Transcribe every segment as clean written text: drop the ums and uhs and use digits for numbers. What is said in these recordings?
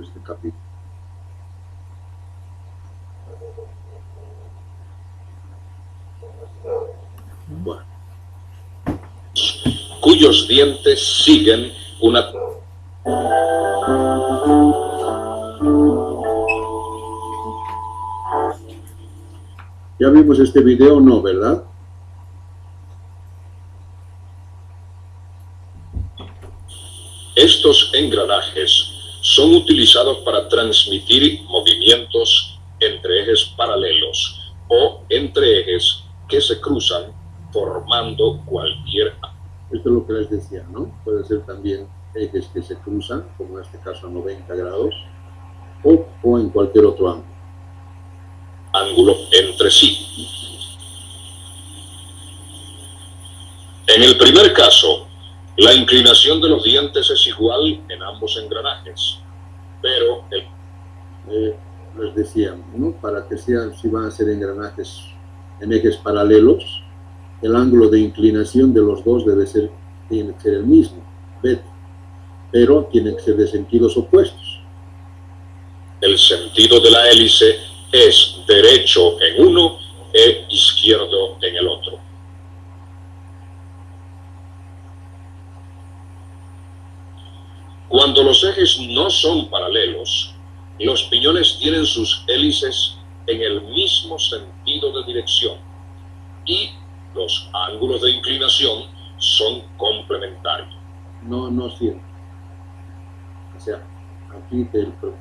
este capítulo. Bueno. Cuyos dientes siguen una... Ya vimos este video, ¿no? ¿Verdad? Estos engranajes son utilizados para transmitir movimientos entre ejes paralelos o entre ejes que se cruzan formando cualquier... Esto es lo que les decía, ¿no? Puede ser también ejes que se cruzan, como en este caso a 90 grados, o en cualquier otro ángulo entre sí. En el primer caso, la inclinación de los dientes es igual en ambos engranajes, pero les decía, ¿no? Para que sean, si van a ser engranajes en ejes paralelos, el ángulo de inclinación de los dos tiene que ser el mismo, beta, pero tiene que ser de sentidos opuestos. El sentido de la hélice es derecho en uno e izquierdo en el otro. Cuando los ejes no son paralelos, los piñones tienen sus hélices en el mismo sentido de dirección y los ángulos de inclinación son complementarios. No siempre. O sea, aquí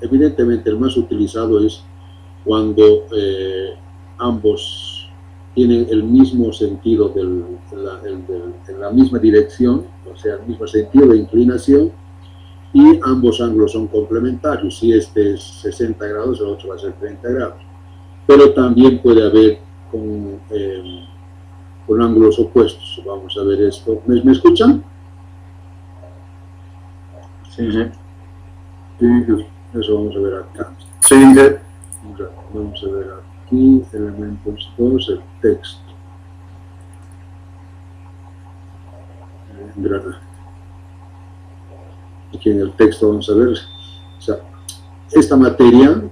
evidentemente el más utilizado es cuando ambos tienen el mismo sentido, en la misma dirección, o sea, el mismo sentido de inclinación, y ambos ángulos son complementarios. Si este es 60 grados, el otro va a ser 30 grados. Pero también puede haber con ángulos opuestos. Vamos a ver esto. ¿Me escuchan? Sí, sí. Sí, eso vamos a ver acá. Sí, Vamos a ver aquí, elementos 2, el texto. Engranaje. Aquí en el texto vamos a ver, o sea, esta materia,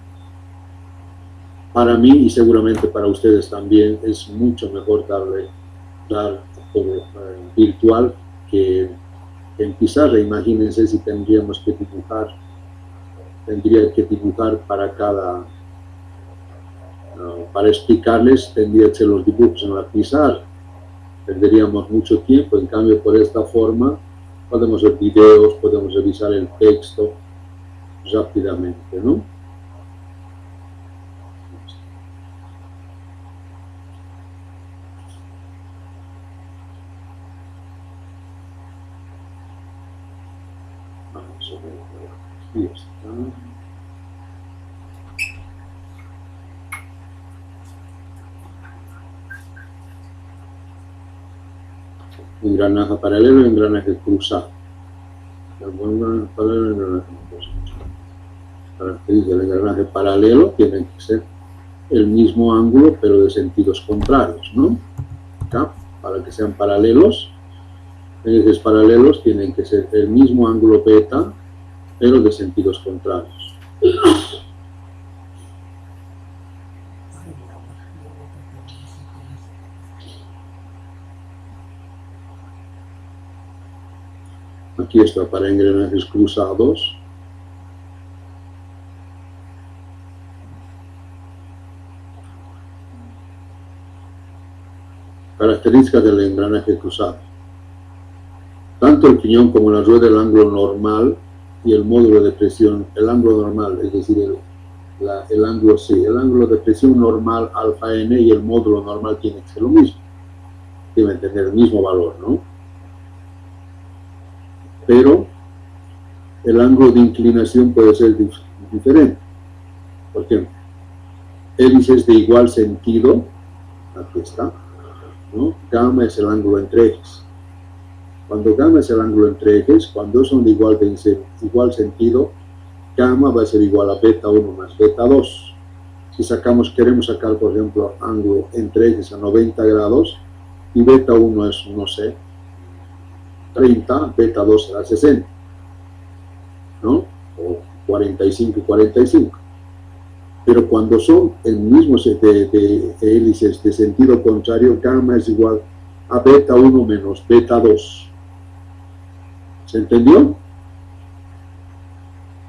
para mí y seguramente para ustedes también, es mucho mejor dar como virtual que en pizarra. Imagínense si tendría que dibujar para explicarles, tendría que ser los dibujos en la pizarra. Perderíamos mucho tiempo. En cambio, por esta forma, podemos ver videos, podemos revisar el texto rápidamente, ¿no? Vamos a ver, aquí está. Engranaje paralelo y engranaje cruzado. Engranaje paralelo y engranaje cruzado. Características del engranaje paralelo tienen que ser el mismo ángulo, pero de sentidos contrarios, ¿no? Acá, para que sean paralelos, ejes paralelos tienen que ser el mismo ángulo beta, pero de sentidos contrarios. Aquí está para engranajes cruzados. Características del engranaje cruzado. Tanto el piñón como la rueda, el ángulo normal y el módulo de presión, el ángulo normal, es decir, el ángulo de presión normal alfa n y el módulo normal tiene que ser lo mismo. Deben tener el mismo valor, ¿no? Pero el ángulo de inclinación puede ser diferente. Por ejemplo, hélices de igual sentido, aquí está, ¿no? Gamma es el ángulo entre ejes. Cuando gamma es el ángulo entre ejes, cuando son de igual sentido, gamma va a ser igual a beta 1 más beta 2. Si queremos sacar, por ejemplo, ángulo entre ejes a 90 grados, y beta 1 es, no sé, 30, beta 2 será 60, ¿no? O 45 y 45. Pero cuando son el mismo de hélices de sentido contrario, gamma es igual a beta 1 menos beta 2. ¿Se entendió?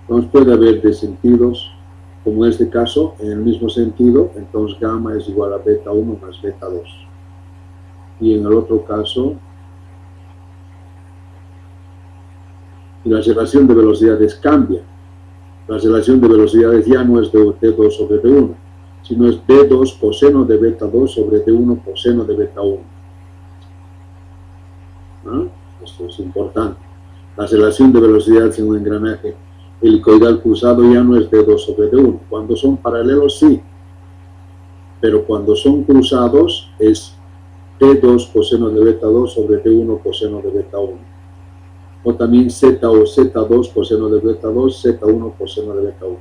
Entonces puede haber de sentidos, como en este caso, en el mismo sentido, entonces gamma es igual a beta 1 más beta 2. Y en el otro caso, la relación de velocidades cambia. La relación de velocidades ya no es de D2 sobre D1, sino es D2 coseno de beta 2 sobre D1 coseno de beta 1. ¿No? Esto es importante. La relación de velocidades en un engranaje helicoidal cruzado ya no es D2 sobre D1. Cuando son paralelos, sí. Pero cuando son cruzados, es D2 coseno de beta 2 sobre D1 coseno de beta 1. O también Z o Z2 coseno de beta 2, Z1 coseno de beta 1.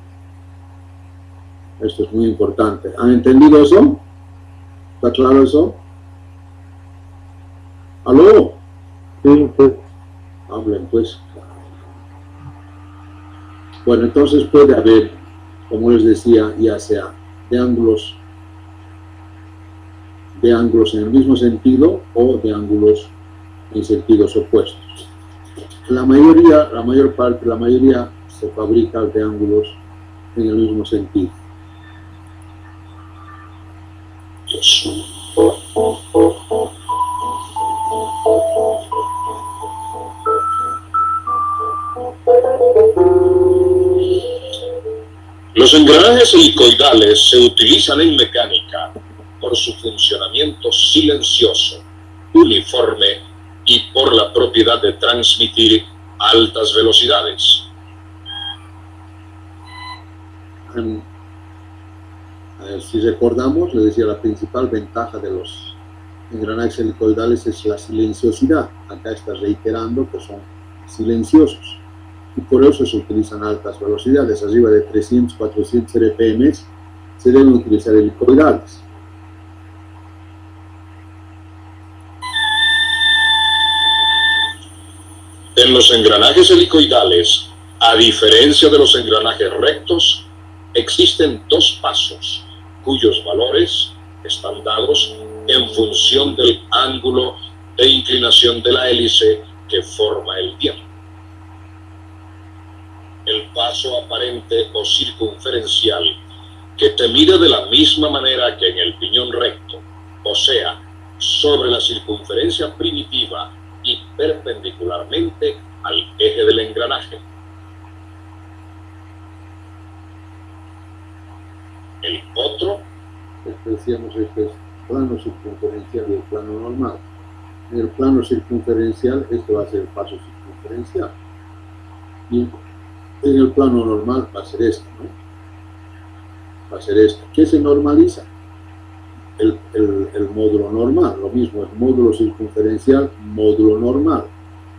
Esto es muy importante. ¿Han entendido eso? ¿Está claro eso? ¿Aló? Sí, pues. Hablen, pues. Bueno, entonces puede haber, como les decía, ya sea de ángulos en el mismo sentido o de ángulos en sentidos opuestos. La mayoría se fabrica de ángulos en el mismo sentido. Los engranajes helicoidales se utilizan en mecánica por su funcionamiento silencioso, uniforme y por la propiedad de transmitir altas velocidades. Si recordamos, le decía, la principal ventaja de los engranajes helicoidales es la silenciosidad. Acá está reiterando que son silenciosos y por eso se utilizan altas velocidades. Arriba de 300, 400 RPM se deben utilizar helicoidales. En los engranajes helicoidales, a diferencia de los engranajes rectos, existen dos pasos, cuyos valores están dados en función del ángulo de inclinación de la hélice que forma el diente. El paso aparente o circunferencial, que te mide de la misma manera que en el piñón recto, o sea, sobre la circunferencia primitiva y perpendicularmente al eje del engranaje. El otro, decíamos, este es plano circunferencial y el plano normal. En el plano circunferencial, este va a ser el paso circunferencial. Y en el plano normal va a ser esto, ¿no? Va a ser esto. ¿Qué se normaliza? El módulo normal, lo mismo, el módulo circunferencial, módulo normal.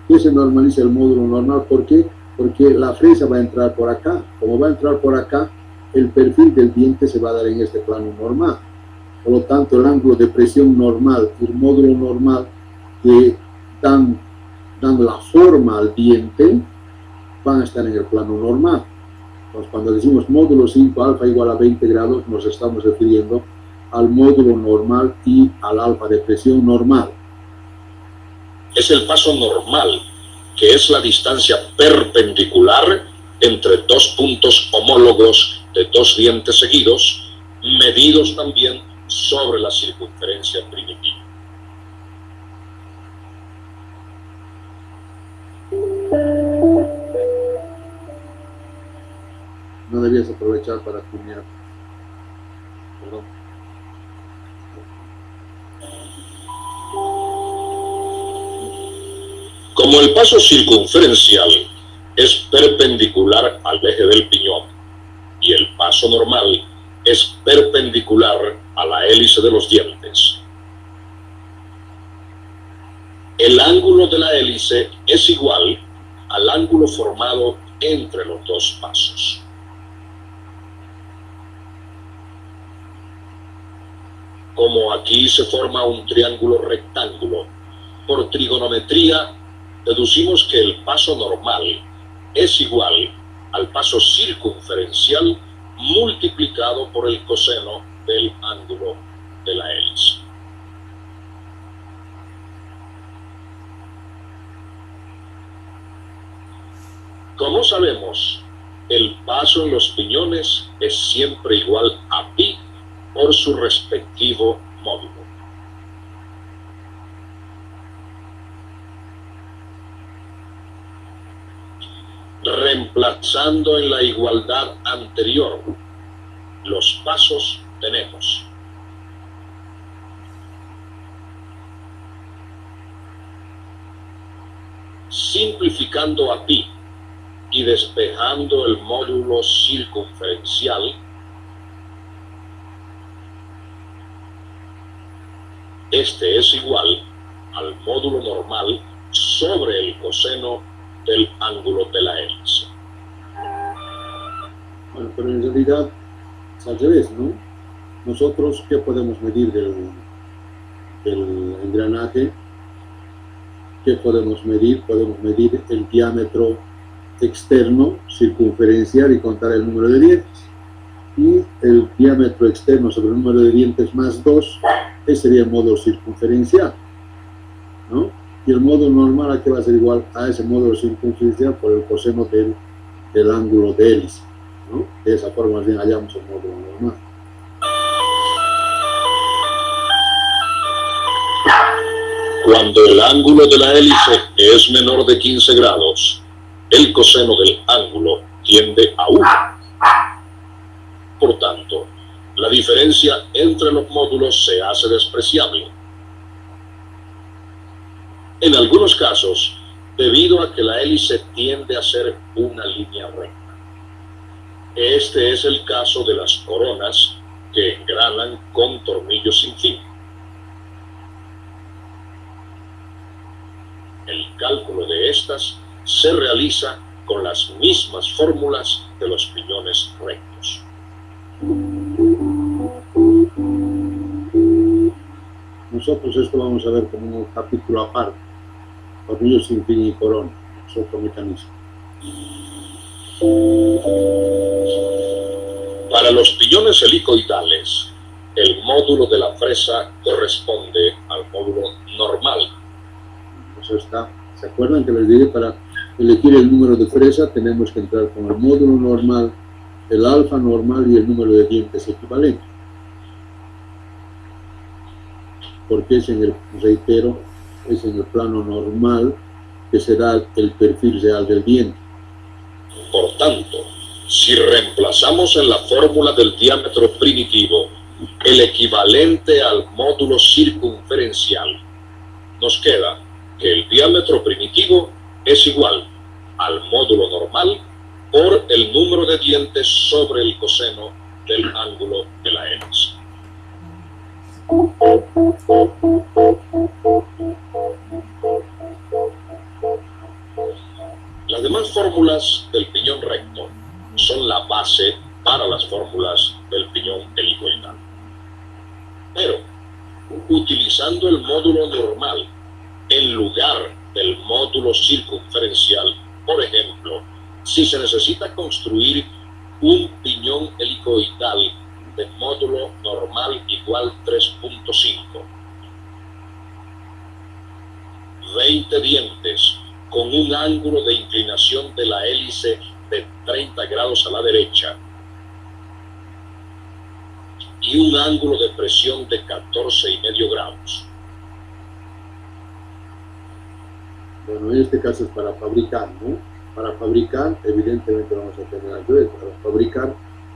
¿Qué se normaliza el módulo normal? ¿Por qué? Porque la fresa va a entrar por acá. Como va a entrar por acá, el perfil del diente se va a dar en este plano normal. Por lo tanto, el ángulo de presión normal y el módulo normal que dan la forma al diente van a estar en el plano normal. Entonces, cuando decimos módulo 5 alfa igual a 20 grados, nos estamos refiriendo al módulo normal y al alfa de presión normal. Es el paso normal, que es la distancia perpendicular entre dos puntos homólogos de dos dientes seguidos, medidos también sobre la circunferencia primitiva. No debías aprovechar para tunear. Perdón. Como el paso circunferencial es perpendicular al eje del piñón y el paso normal es perpendicular a la hélice de los dientes, el ángulo de la hélice es igual al ángulo formado entre los dos pasos. Como aquí se forma un triángulo rectángulo, por trigonometría deducimos que el paso normal es igual al paso circunferencial multiplicado por el coseno del ángulo de la hélice. Como sabemos, el paso en los piñones es siempre igual a pi por su respectivo módulo. Reemplazando en la igualdad anterior los pasos, tenemos simplificando a pi y despejando el módulo circunferencial, este es igual al módulo normal sobre el coseno del ángulo de la hélice. Bueno, pero en realidad es al revés, ¿no? Nosotros, ¿qué podemos medir del engranaje? ¿Qué podemos medir? Podemos medir el diámetro externo circunferencial y contar el número de dientes. Y el diámetro externo sobre el número de dientes más 2, ese sería el módulo circunferencial, ¿no? Y el módulo normal, ¿a qué va a ser igual? A ese módulo circunferencial por el coseno del ángulo de hélice, ¿no? De esa forma bien hallamos el módulo normal. Cuando el ángulo de la hélice es menor de 15 grados, el coseno del ángulo tiende a 1. Por tanto, la diferencia entre los módulos se hace despreciable. En algunos casos, debido a que la hélice tiende a ser una línea recta. Este es el caso de las coronas que engranan con tornillos sin fin. El cálculo de estas se realiza con las mismas fórmulas de los piñones rectos. Nosotros esto vamos a ver como un capítulo aparte. Tornillos sin fin y corona, es otro mecanismo. Para los piñones helicoidales, el módulo de la fresa corresponde al módulo normal. Eso está. ¿Se acuerdan que les dije para elegir el número de fresa tenemos que entrar con el módulo normal, el alfa normal y el número de dientes equivalente? Porque es en el, reitero, es en el plano normal que se da el perfil real del diente. Por tanto, si reemplazamos en la fórmula del diámetro primitivo el equivalente al módulo circunferencial, nos queda que el diámetro primitivo es igual al módulo normal por el número de dientes sobre el coseno del ángulo de la hélice. Las demás fórmulas del piñón recto son la base para las fórmulas del piñón helicoidal. Pero, utilizando el módulo normal en lugar del módulo circunferencial, por ejemplo, si se necesita construir un piñón helicoidal de módulo normal igual 3.5, 20 dientes con un ángulo de inclinación de la hélice de 30 grados a la derecha y un ángulo de presión de 14,5 grados. Bueno, en este caso es para fabricar, ¿no? Para fabricar, evidentemente vamos a tener al revés. Para fabricar,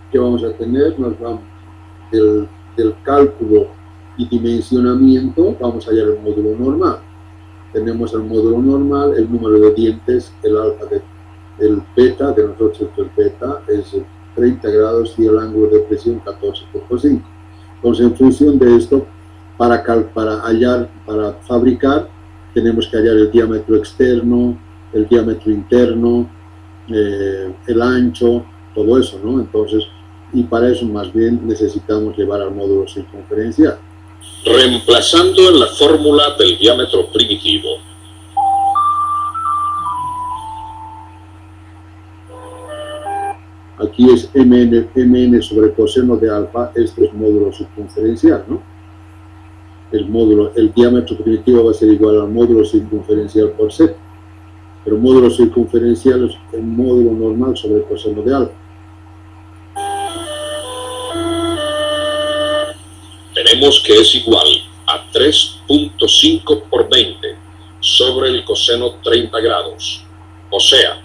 ¿qué vamos a tener? Nos vamos del cálculo y dimensionamiento, vamos a hallar el módulo normal. Tenemos el módulo normal, el número de dientes, el alfa del beta, de nosotros el beta es 30 grados y el ángulo de presión 14,5. Entonces, en función de esto, para fabricar, tenemos que hallar el diámetro externo, el diámetro interno, el ancho, todo eso, ¿no? Entonces, y para eso más bien necesitamos llevar al módulo circunferencial. Reemplazando en la fórmula del diámetro primitivo, Aquí es mn sobre coseno de alfa, esto es módulo circunferencial, ¿no? El diámetro primitivo va a ser igual al módulo circunferencial por z, pero módulo circunferencial es el módulo normal sobre coseno de alfa. Tenemos que es igual a 3.5 por 20 sobre el coseno 30 grados, o sea,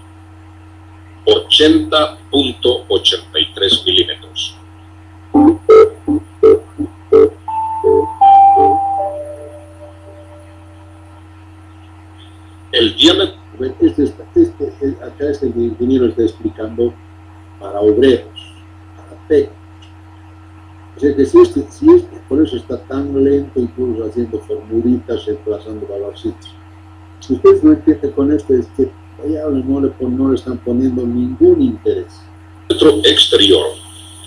80.83 milímetros. El diámetro... Acá el ingeniero está explicando para obreros, para técnicos. O sea que si por eso está tan lento, incluso haciendo formulitas, reemplazando valorcitos. Si ustedes no entienden con esto, es que no le están poniendo ningún interés. El diámetro exterior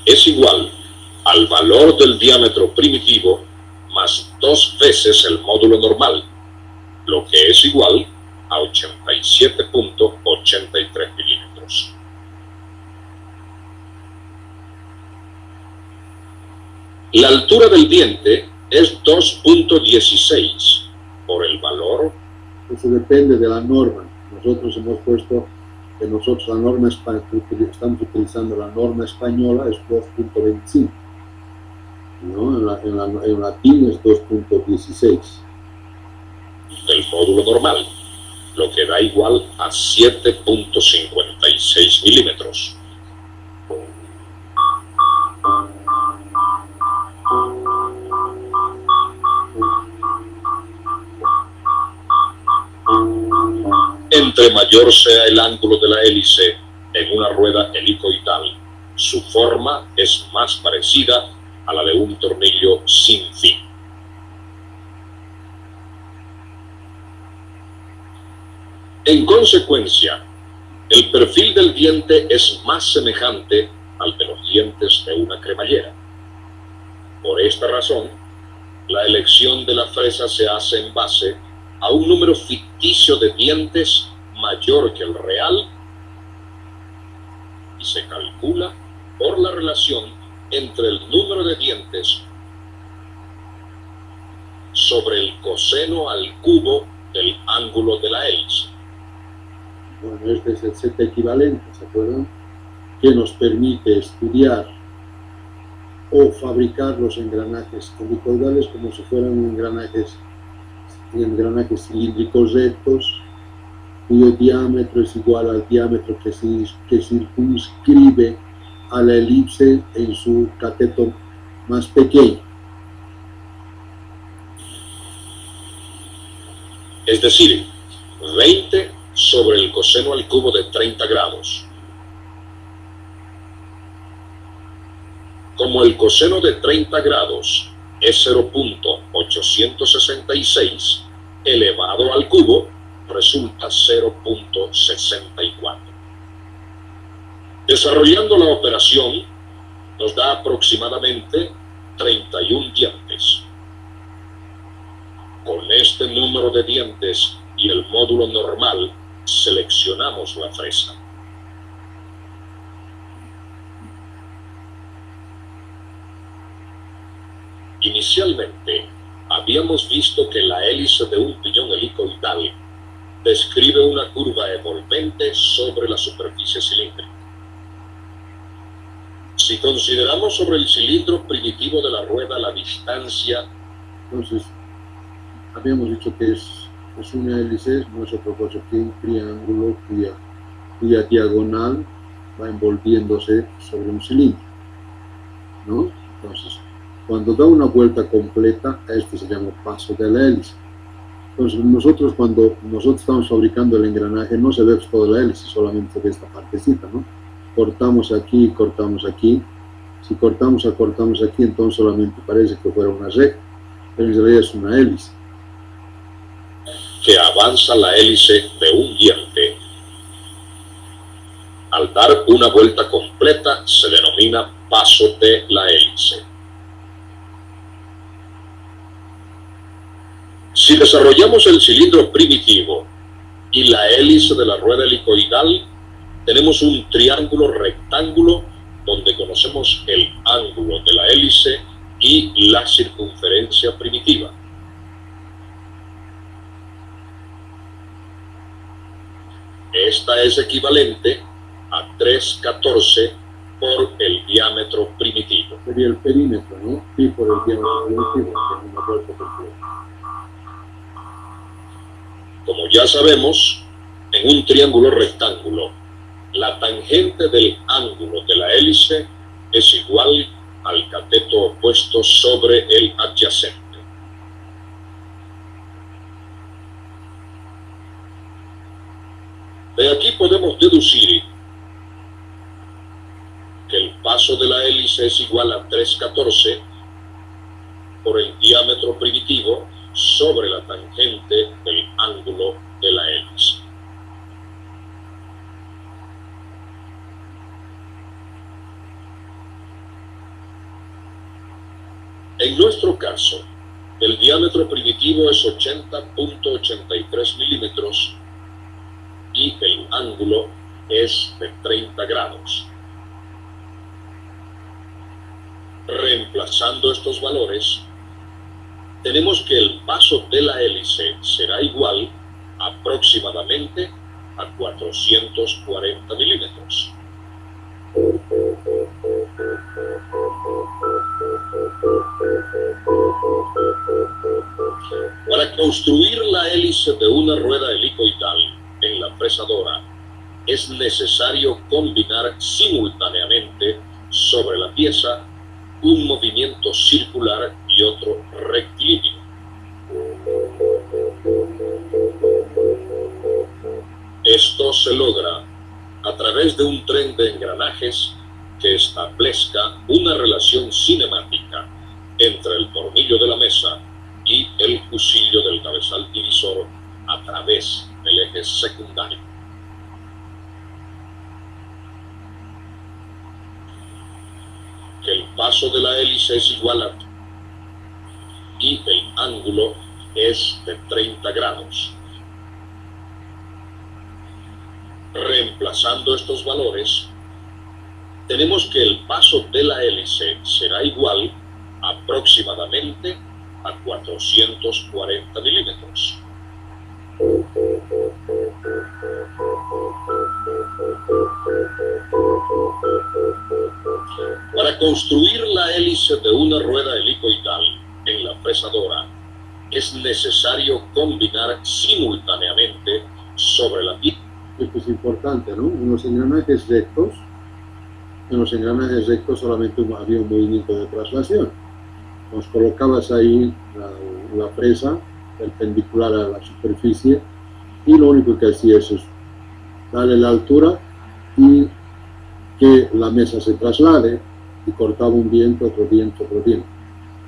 es igual al valor del diámetro primitivo más 2 veces el módulo normal, lo que es igual a 87.83 milímetros. La altura del diente es 2.16 por el valor. Eso depende de la norma. Nosotros hemos puesto que la norma estamos utilizando la norma española es 2.25, ¿no? En latín es 2.16. Del módulo normal, lo que da igual a 7.56 milímetros. Entre mayor sea el ángulo de la hélice en una rueda helicoidal, su forma es más parecida a la de un tornillo sin fin. En consecuencia, el perfil del diente es más semejante al de los dientes de una cremallera. Por esta razón, la elección de la fresa se hace en base a un número ficticio de dientes mayor que el real y se calcula por la relación entre el número de dientes sobre el coseno al cubo del ángulo de la hélice. Bueno, este es el Z equivalente, ¿se acuerdan? Que nos permite estudiar o fabricar los engranajes helicoidales como si fueran engranajes cilíndricos rectos, cuyo diámetro es igual al diámetro que circunscribe a la elipse en su cateto más pequeño. Es decir, 20 sobre el coseno al cubo de 30 grados. Como el coseno de 30 grados es 0.866, elevado al cubo resulta 0.64. Desarrollando la operación nos da aproximadamente 31 dientes. Con este número de dientes y el módulo normal seleccionamos la fresa. Inicialmente, habíamos visto que la hélice de un piñón helicoidal describe una curva envolvente sobre la superficie cilíndrica. Si consideramos sobre el cilindro primitivo de la rueda la distancia... Entonces, habíamos dicho que es una hélice, no es otra cosa que un triángulo cuya diagonal va envolviéndose sobre un cilindro, ¿no? Entonces, cuando da una vuelta completa, este se llama paso de la hélice. Entonces, cuando nosotros estamos fabricando el engranaje, no se ve toda la hélice, solamente se ve esta partecita, ¿no? Cortamos aquí y cortamos aquí. Si cortamos aquí, entonces solamente parece que fuera una recta, pero en realidad es una hélice. Que avanza la hélice de un diente. Al dar una vuelta completa, se denomina paso de la hélice. Si desarrollamos el cilindro primitivo y la hélice de la rueda helicoidal, tenemos un triángulo rectángulo donde conocemos el ángulo de la hélice y la circunferencia primitiva. Esta es equivalente a 3/14 por el diámetro primitivo. Sería el perímetro, ¿no? Pi por el diámetro primitivo, que es una vuelta completa. Como ya sabemos, en un triángulo rectángulo, la tangente del ángulo de la hélice es igual al cateto opuesto sobre el adyacente. De aquí podemos deducir que el paso de la hélice es igual a 3/14 por el diámetro primitivo sobre la tangente del ángulo de la hélice. En nuestro caso, el diámetro primitivo es 80.83 milímetros y el ángulo es de 30 grados. Reemplazando estos valores, tenemos que el paso de la hélice será igual aproximadamente a 440 milímetros. Para construir la hélice de una rueda helicoidal en la fresadora, es necesario combinar simultáneamente sobre la pieza un movimiento circular y otro rectilíneo. Esto se logra a través de un tren de engranajes que establezca una relación cinemática entre el tornillo de la mesa y el fusillo del cabezal divisor a través del eje secundario. Que el paso de la hélice es igual a y el ángulo es de 30 grados. Reemplazando estos valores, tenemos que el paso de la hélice será igual aproximadamente a 440 milímetros. Para construir la hélice de una rueda helicoidal en la fresadora, es necesario combinar simultáneamente sobre la pieza. Esto es importante, ¿no? En los engranajes rectos solamente había un movimiento de traslación. Nos colocabas ahí la presa perpendicular a la superficie y lo único que hacía es darle la altura y que la mesa se traslade y cortaba un viento, otro viento, otro viento.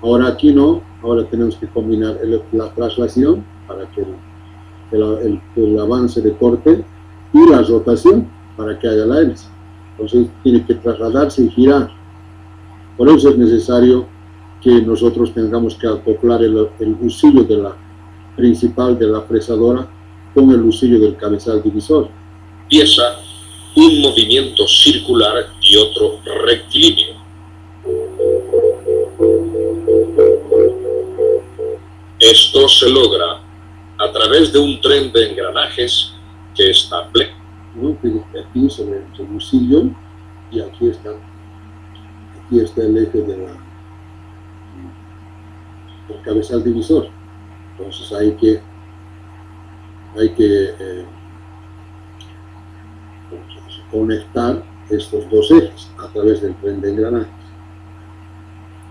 Ahora aquí no, ahora tenemos que combinar la traslación para que el avance de corte y la rotación para que haya la hélice. Entonces tiene que trasladarse y girar. Por eso es necesario que nosotros tengamos que acoplar el husillo de la principal de la fresadora con el husillo del cabezal divisor. Pieza un movimiento circular y otro rectilíneo. Esto se logra a través de un tren de engranajes que establece. Aquí sobre el husillo y aquí está el eje del cabezal divisor. Entonces hay que conectar estos dos ejes a través del tren de engranajes.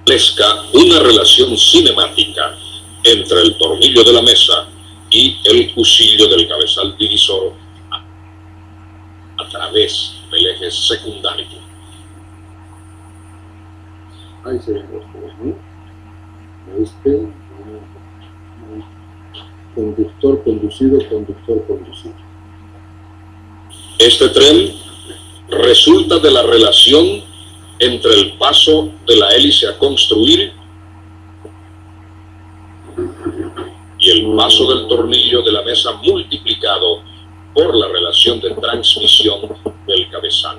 Establezca una relación cinemática entre el tornillo de la mesa y el husillo del cabezal divisor a través del eje secundario. Ahí se ven los tres, ¿no? Conductor conducido, conductor conducido. Este tren resulta de la relación entre el paso de la hélice a construir y el paso del tornillo de la mesa multiplicado por la relación de transmisión del cabezal.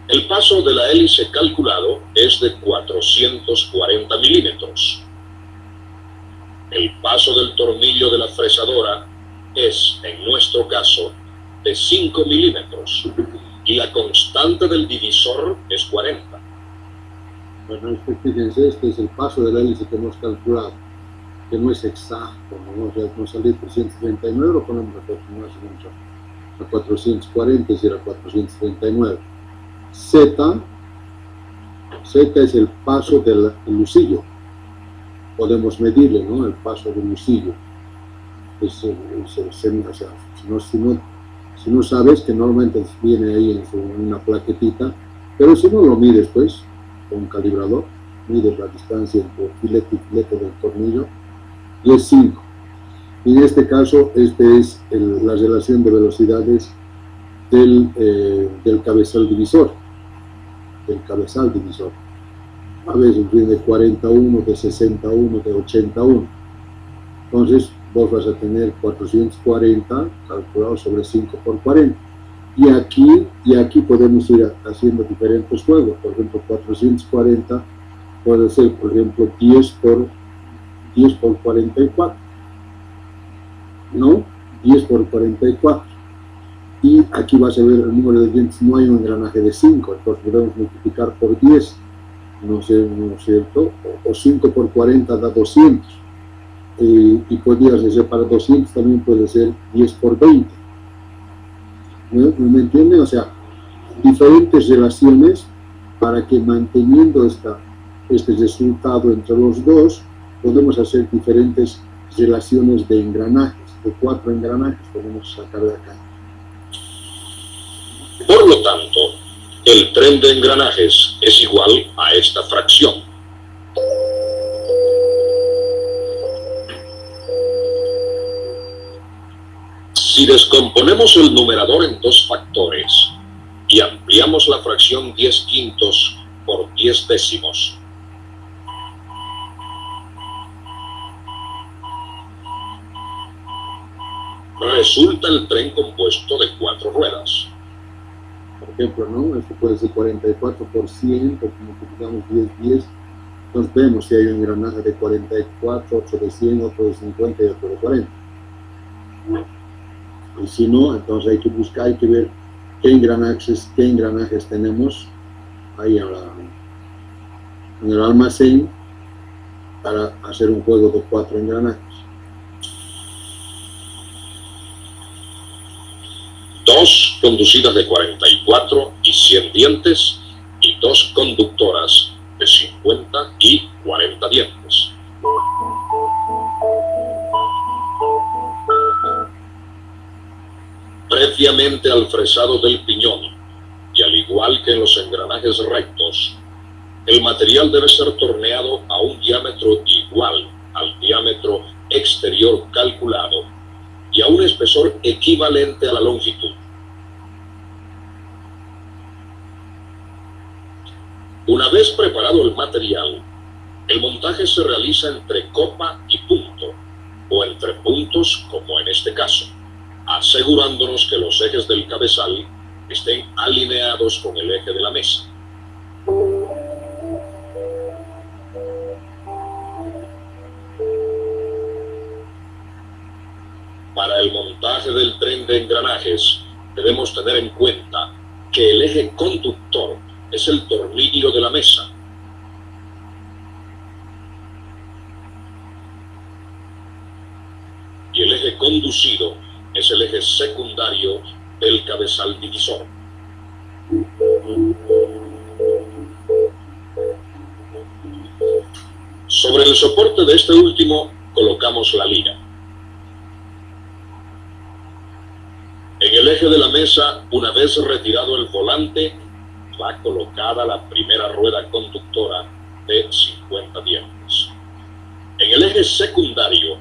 El paso de la hélice calculado es de 440 milímetros. El paso del tornillo de la fresadora es, en nuestro caso, de 5 milímetros y la constante del divisor es 40. Bueno, fíjense, este es el paso de la hélice que hemos calculado, que no es exacto, ¿no? O sea, nos salió 339, lo ponemos a 440, y era 439. Z es el paso del lucillo. Podemos medirle, ¿no? El paso del lucillo. O sea, si no sabes, que normalmente viene ahí en una plaquetita, pero si no lo mides, pues, con un calibrador, mides la distancia entre filete y filete del tornillo, y es 5. Y en este caso, este es la relación de velocidades del cabezal divisor. A veces viene de 41, de 61, de 81. Entonces, vos vas a tener 440 calculado sobre 5 por 40. Y aquí podemos ir haciendo diferentes juegos. Por ejemplo, 440 puede ser, por ejemplo, 10 por 44. ¿No? 10 por 44. Y aquí vas a ver el número de dientes, no hay un engranaje de 5, entonces podemos multiplicar por 10, ¿no es cierto? O 5 por 40 da 200. Y podrías decir, para 200 también puede ser 10 por 20. ¿Me entienden? O sea, diferentes relaciones para que manteniendo este resultado entre los dos, podemos hacer diferentes relaciones de engranajes. De 4 engranajes podemos sacar de acá. Por lo tanto, el tren de engranajes es igual a esta fracción. Si descomponemos el numerador en 2 factores y ampliamos la fracción 10 quintos por 10 décimos, resulta el tren compuesto de 4 ruedas. Por ejemplo, ¿no? Esto puede ser 44 por 100, porque multiplicamos 10, entonces vemos si hay un engranaje de 44, otro de 100, otro de 50 y otro de 40. Y si no, entonces hay que buscar, hay que ver qué engranajes tenemos ahí en el almacén para hacer un juego de 4 engranajes. 2 conducidas de 44 y 100 dientes y 2 conductoras de 50 y 40 dientes. Previamente al fresado del piñón, y al igual que en los engranajes rectos, el material debe ser torneado a un diámetro igual al diámetro exterior calculado y a un espesor equivalente a la longitud. Una vez preparado el material, el montaje se realiza entre copa y punto, o entre puntos como en este caso, asegurándonos que los ejes del cabezal estén alineados con el eje de la mesa. Para el montaje del tren de engranajes, debemos tener en cuenta que el eje conductor es el tornillo de la mesa. Y el eje conducido es el eje secundario del cabezal divisor. Sobre el soporte de este último colocamos la lira. En el eje de la mesa, una vez retirado el volante, va colocada la primera rueda conductora de 50 dientes. En el eje secundario,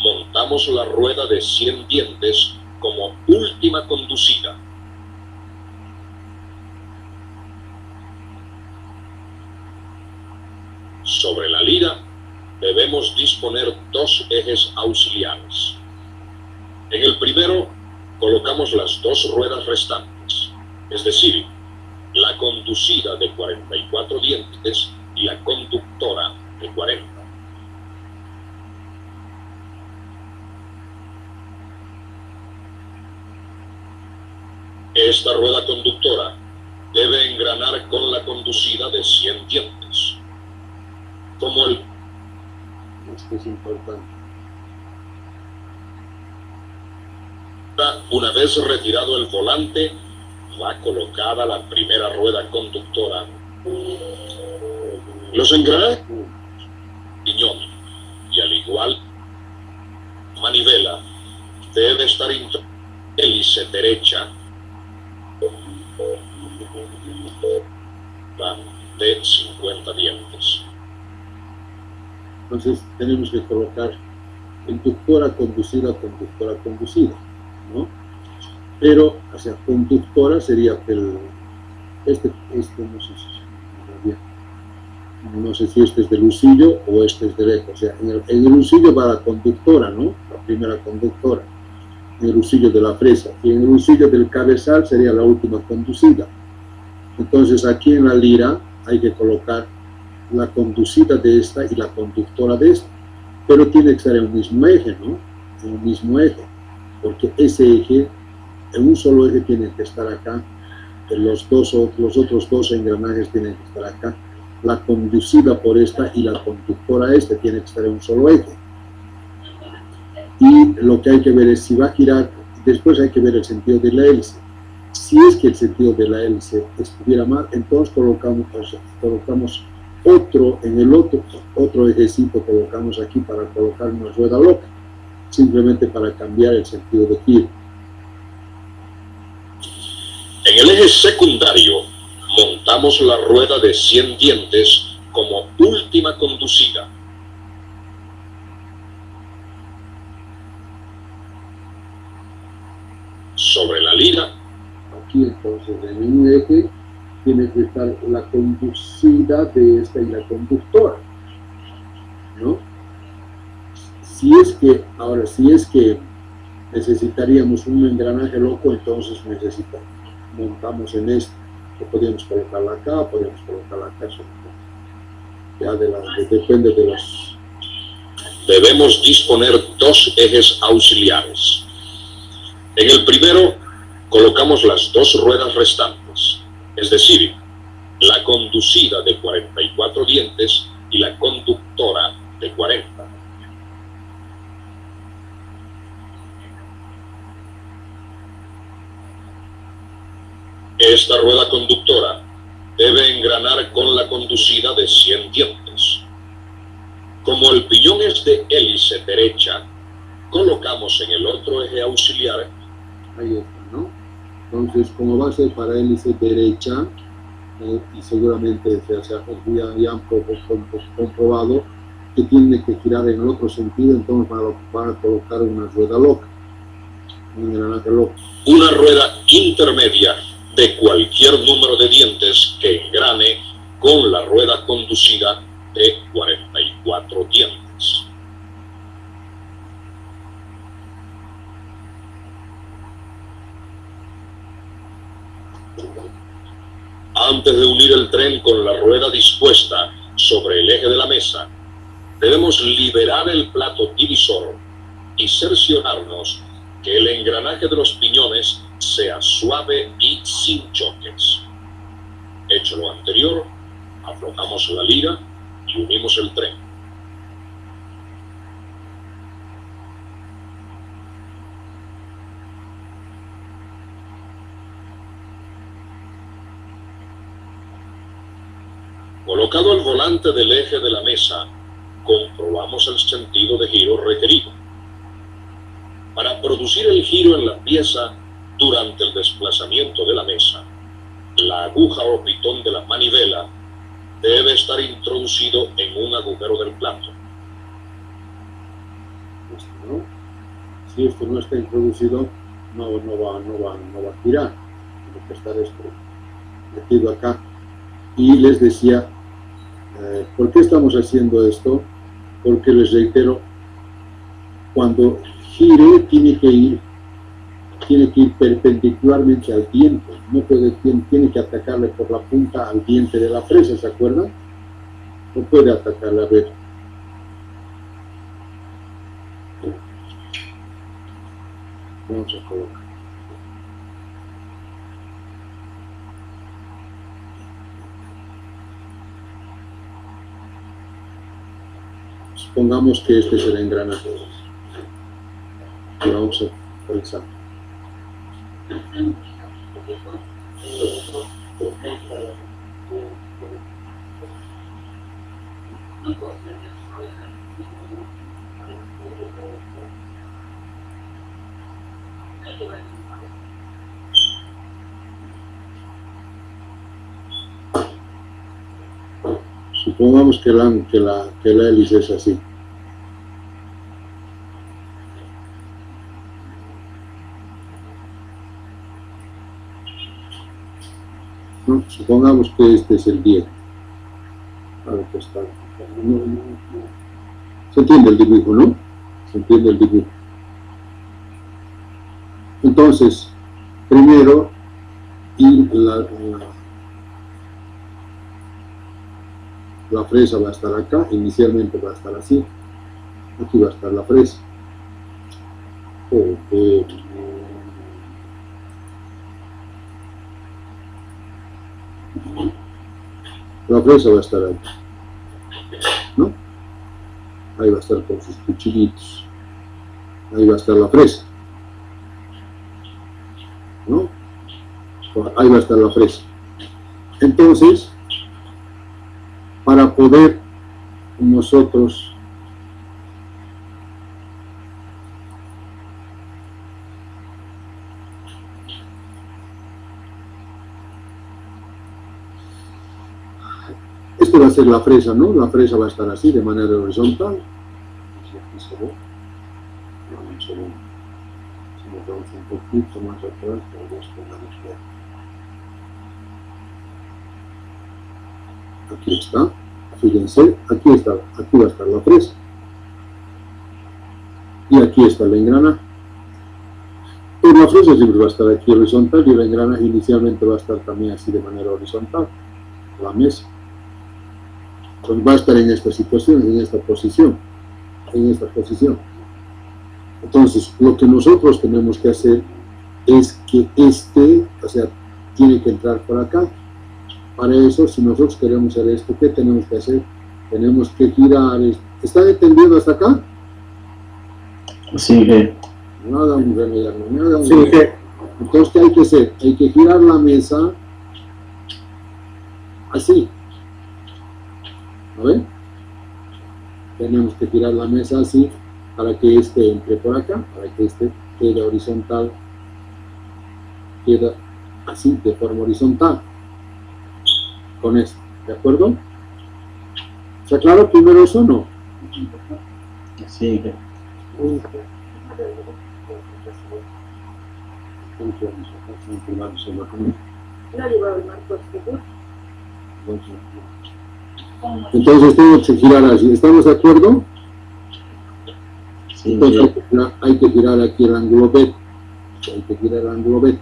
montamos la rueda de 100 dientes como última conducida. Sobre la lira debemos disponer dos ejes auxiliares. En el primero colocamos las dos ruedas restantes, es decir, la conducida de 44 dientes y la conductora de 40. Esta rueda conductora debe engranar con la conducida de 100 dientes. Como el... Esto es importante. Una vez retirado el volante, va colocada la primera rueda conductora. Los engranajes piñón y al igual manivela debe estar hélice derecha de 50 dientes. Entonces tenemos que colocar conductora conducida, ¿no? Pero, o sea, conductora sería este no sé si este es del usillo o este es del eje. O sea, en el usillo va la conductora, ¿no? La primera conductora. En el usillo de la fresa. Y en el usillo del cabezal sería la última conducida. Entonces aquí en la lira hay que colocar la conducida de esta y la conductora de esta. Pero tiene que estar en un mismo eje, ¿no? En un mismo eje. Porque ese eje, en un solo eje tiene que estar acá. Los otros dos engranajes tienen que estar acá. La conducida por esta y la conductora esta tiene que estar en un solo eje. Y lo que hay que ver es si va a girar, después hay que ver el sentido de la hélice. Si es que el sentido de la hélice estuviera mal, entonces colocamos otro, en el otro ejecito colocamos aquí para colocar una rueda loca, simplemente para cambiar el sentido de giro. En el eje secundario montamos la rueda de 100 dientes como última conducida. Sobre la lira. Aquí entonces en un eje tiene que estar la conducida de esta y la conductora, ¿no? Si es que necesitaríamos un engranaje loco, entonces montamos en este, que podríamos colocarla acá, podríamos colocarla acá, ya depende de los... Debemos disponer dos ejes auxiliares. En el primero colocamos las dos ruedas restantes, es decir, la conducida de 44 dientes y la conductora de 40. Esta rueda conductora debe engranar con la conducida de 100 dientes. Como el piñón es de hélice derecha, colocamos en el otro eje auxiliar. Ahí está, ¿no? Entonces, como va a ser para hélice derecha, y seguramente ya han comprobado que tiene que girar en el otro sentido, entonces van a colocar una rueda loca, un engranaje loco. Una rueda intermedia de cualquier número de dientes que engrane con la rueda conducida de 44 dientes. Antes de unir el tren con la rueda dispuesta sobre el eje de la mesa, debemos liberar el plato divisor y cerciorarnos que el engranaje de los piñones sea suave y sin choques. Hecho lo anterior, aflojamos la lira y unimos el tren. Colocado el volante del eje de la mesa, comprobamos el sentido de giro requerido. Para producir el giro en la pieza durante el desplazamiento de la mesa, la aguja o pitón de la manivela debe estar introducido en un agujero del plato. ¿No? Si esto no está introducido, no va a girar. Tiene que estar esto metido acá. Y les decía, ¿Por qué estamos haciendo esto? Porque les reitero, cuando gire tiene que ir perpendicularmente al diente, no puede, tiene que atacarle por la punta al diente de la fresa, ¿se acuerdan? No puede atacarle, a ver. Vamos a colocar. Supongamos que este es el engranaje. Y vamos a revisar. Supongamos que la hélice es así. ¿No? Supongamos que este es el diente. A ver, pues está. Se entiende el dibujo, ¿no? Se entiende el dibujo. Entonces, primero, la fresa va a estar acá, inicialmente va a estar así. Aquí va a estar la fresa. La fresa va a estar ahí, ¿no? Ahí va a estar con sus cuchillitos. Ahí va a estar la fresa, ¿no? Ahí va a estar la fresa. Entonces, para poder nosotros esto va a ser la fresa, ¿no? La fresa va a estar así, de manera horizontal. Aquí se ve. Vamos a ver. Si nos vamos un poquito más atrás, podemos ver. Aquí está. Fíjense, aquí va a estar la fresa. Y aquí está el engranaje. Pero la fresa siempre va a estar aquí horizontal y el engranaje inicialmente va a estar también así de manera horizontal. La mesa. Entonces va a estar en esta situación, en esta posición. Entonces, lo que nosotros tenemos que hacer es que tiene que entrar por acá. Para eso, si nosotros queremos hacer esto, ¿qué tenemos que hacer? Tenemos que girar. ¿Están entendiendo hasta acá? Sí, Nada, un remediar, nada, un remediar. Entonces, ¿qué hay que hacer? Hay que girar la mesa así. ¿A ver? Tenemos que girar la mesa así para que este entre por acá, para que este quede horizontal, queda así, de forma horizontal. Con esto, ¿de acuerdo? ¿Está claro primero eso o no? Sí. Entonces tengo que girar así, ¿estamos de acuerdo? Sí, entonces hay que girar aquí el ángulo beta. Hay que girar el ángulo beta.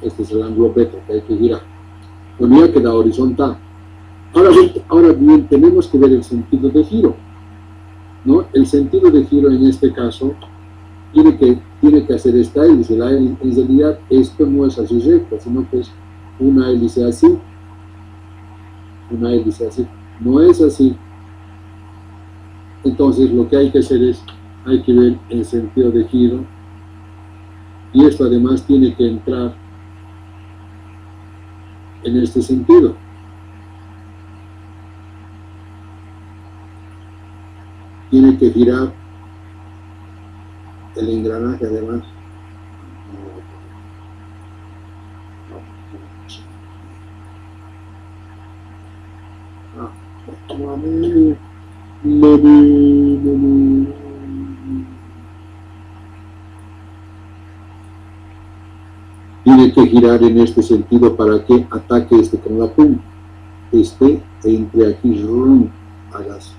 Este es el ángulo beta que hay que girar. Bueno, ya queda horizontal. Ahora bien, tenemos que ver el sentido de giro, ¿no? El sentido de giro en este caso tiene que hacer esta hélice. En realidad esto no es así recta, sino que es una hélice así. Una hélice así. No es así. Entonces lo que hay que hacer es, hay que ver el sentido de giro. Y esto además tiene que entrar en este sentido. Tiene que girar el engranaje además. Tiene que girar en este sentido para que ataque este con la punta. entre aquí, hagas.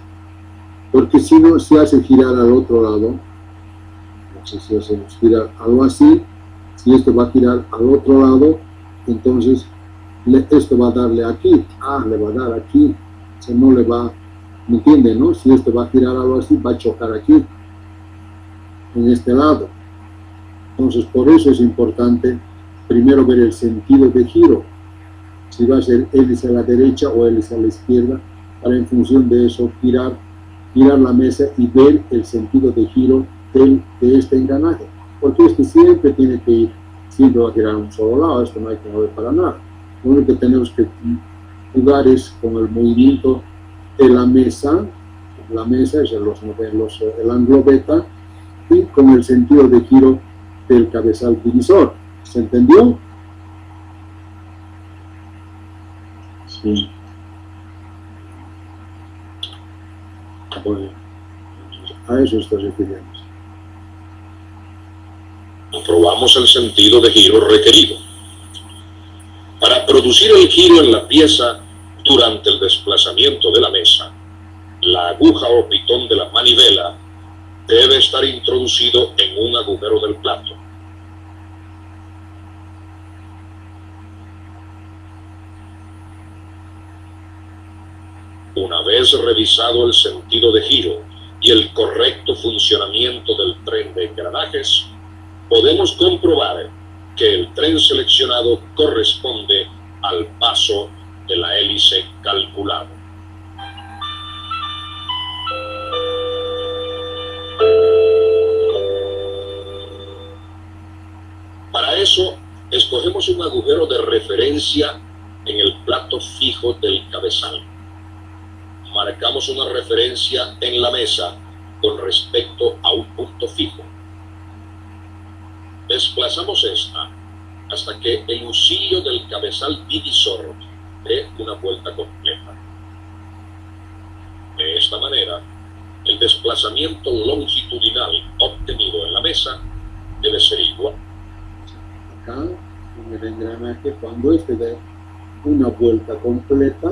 Porque si no, se hace girar al otro lado, no sé si hacemos girar algo así, si esto va a girar al otro lado, entonces esto va a darle aquí, le va a dar aquí, si no le va, ¿me entienden, no? Si esto va a girar algo así, va a chocar aquí, en este lado. Entonces, por eso es importante primero ver el sentido de giro, si va a ser hélice a la derecha o hélice a la izquierda, para en función de eso girar la mesa y ver el sentido de giro de este engranaje, porque este siempre tiene que ir, siempre va a girar a un solo lado, esto no hay que mover para nada. Lo único que tenemos que jugar es con el movimiento de la mesa es el ángulo beta, y con el sentido de giro del cabezal divisor. ¿Se entendió? Sí. Bueno, a eso está refiriendo. Comprobamos el sentido de giro requerido. Para producir el giro en la pieza durante el desplazamiento de la mesa, la aguja o pitón de la manivela debe estar introducido en un agujero del plato. Una vez revisado el sentido de giro y el correcto funcionamiento del tren de engranajes, podemos comprobar que el tren seleccionado corresponde al paso de la hélice calculado. Para eso, escogemos un agujero de referencia en el plato fijo del cabezal. Marcamos una referencia en la mesa con respecto a un punto fijo. Desplazamos esta hasta que el husillo del cabezal divisor dé una vuelta completa. De esta manera, el desplazamiento longitudinal obtenido en la mesa debe ser igual. Acá, en el engranaje, cuando este dé una vuelta completa,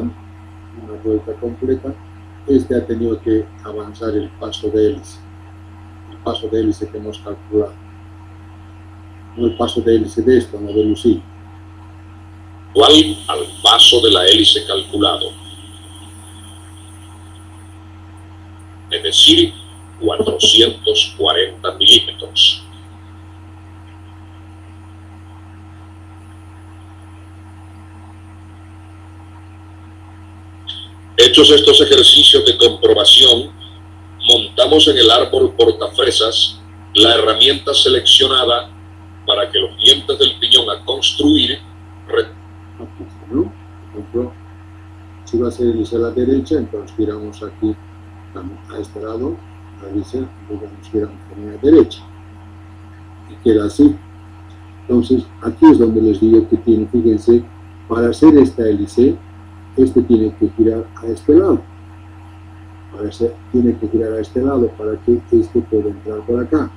este ha tenido que avanzar el paso de hélice que hemos calculado. No el paso de hélice de esto, no del husillo. Igual al paso de la hélice calculado. Es decir, 440 milímetros. Hechos estos ejercicios de comprobación, montamos en el árbol portafresas la herramienta seleccionada para que los dientes del piñón a construir ¿no? Por ejemplo, si va a ser hélice a la derecha, entonces giramos aquí a este lado, la hélice, luego nos giramos a la derecha y queda así. Entonces aquí es donde les digo que tiene, fíjense, para hacer esta hélice, este tiene que girar a este lado. Tiene que girar a este lado para que este pueda entrar por acá.